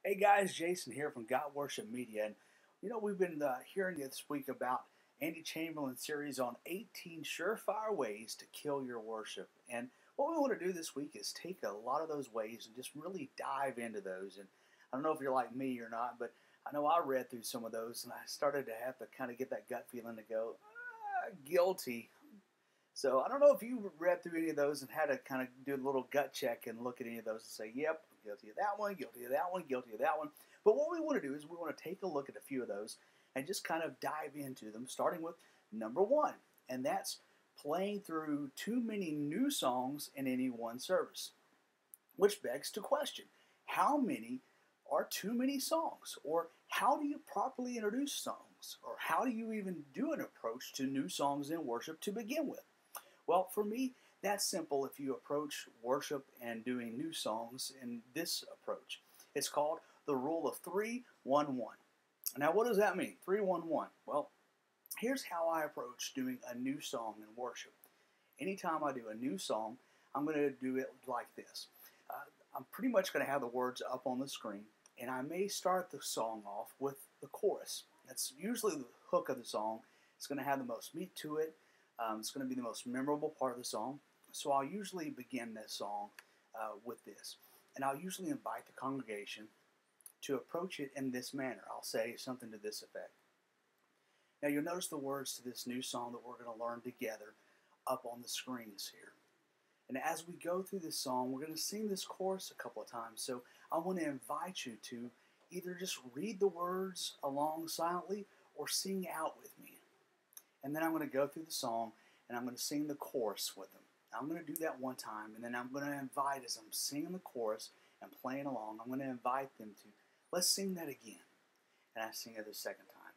Hey guys, Jason here from God Worship Media, and we've been hearing this week about Andy Chamberlain's series on 18 surefire ways to kill your worship. And what we want to do this week is take a lot of those ways and just really dive into those. And I don't know if you're like me or not, but I know I read through some of those, and I started to have to kind of get that gut feeling to go, guilty. So I don't know if you read through any of those and had to kind of do a little gut check and look at any of those and say, yep, guilty of that one, guilty of that one, guilty of that one. But what we want to do is we want to take a look at a few of those and just kind of dive into them, starting with number one, and that's playing through too many new songs in any one service. Which begs to question, how many are too many songs? Or how do you properly introduce songs? Or how do you even do an approach to new songs in worship to begin with? Well, for me, that's simple if you approach worship and doing new songs in this approach. It's called the rule of 3-1-1. Now, what does that mean? 3-1-1. Well, here's how I approach doing a new song in worship. Anytime I do a new song, I'm going to do it like this. I'm pretty much going to have the words up on the screen, and I may start the song off with the chorus. That's usually the hook of the song. It's going to have the most meat to it. It's going to be the most memorable part of the song. So I'll usually begin this song with this. And I'll usually invite the congregation to approach it in this manner. I'll say something to this effect. Now you'll notice the words to this new song that we're going to learn together up on the screens here. And as we go through this song, we're going to sing this chorus a couple of times. So I want to invite you to either just read the words along silently or sing out with me. And then I'm going to go through the song and I'm going to sing the chorus with them. I'm going to do that one time, and then I'm going to invite, as I'm singing the chorus and playing along, I'm going to invite them to, let's sing that again. And I sing it the second time.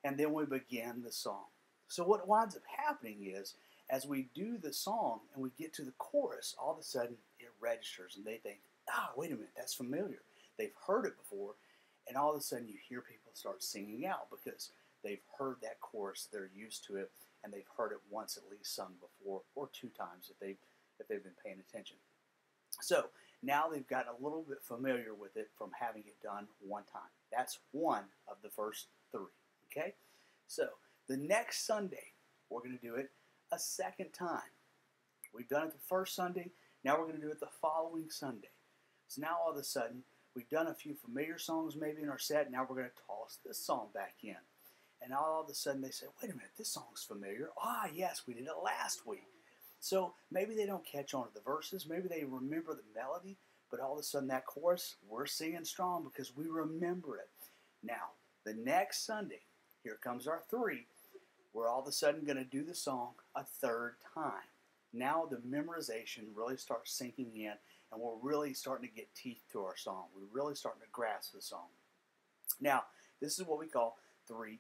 And then we begin the song. So what winds up happening is, as we do the song and we get to the chorus, all of a sudden it registers and they think, wait a minute, that's familiar. They've heard it before, and all of a sudden you hear people start singing out because they've heard that chorus, they're used to it, and they've heard it once at least sung before, or two times if they've been paying attention. So now they've gotten a little bit familiar with it from having it done one time. That's one of the first three. Okay? So the next Sunday, we're going to do it a second time. We've done it the first Sunday. Now we're going to do it the following Sunday. So now all of a sudden, we've done a few familiar songs maybe in our set. Now we're going to toss this song back in. And all of a sudden they say, wait a minute, this song's familiar. Yes, we did it last week. So maybe they don't catch on to the verses. Maybe they remember the melody. But all of a sudden that chorus, we're singing strong because we remember it. Now, the next Sunday, here comes our three. We're all of a sudden going to do the song a third time. Now the memorization really starts sinking in, and we're really starting to get teeth to our song. We're really starting to grasp the song. Now, this is what we call 3-1-1.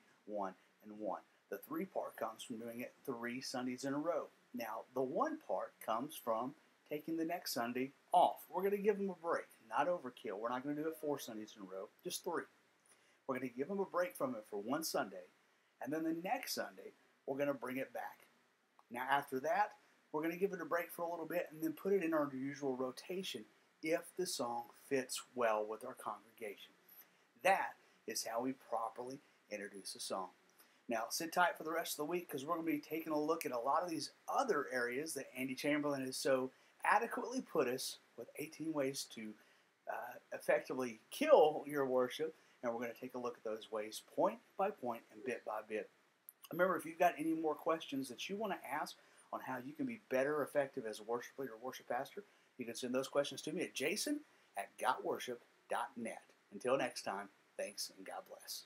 The 3 part comes from doing it 3 Sundays in a row. Now, the 1 part comes from taking the next Sunday off. We're going to give them a break, not overkill. We're not going to do it 4 Sundays in a row, just 3. We're going to give them a break from it for 1 Sunday, and then the next Sunday, we're going to bring it back. Now, after that, we're going to give it a break for a little bit and then put it in our usual rotation if the song fits well with our congregation. That is how we properly introduce a song. Now, sit tight for the rest of the week because we're going to be taking a look at a lot of these other areas that Andy Chamberlain has so adequately put us with 18 ways to effectively kill your worship. And we're going to take a look at those ways point by point and bit by bit. Remember, if you've got any more questions that you want to ask on how you can be better effective as a worship leader or worship pastor, you can send those questions to me at jason@gotworship.net. Until next time, thanks and God bless.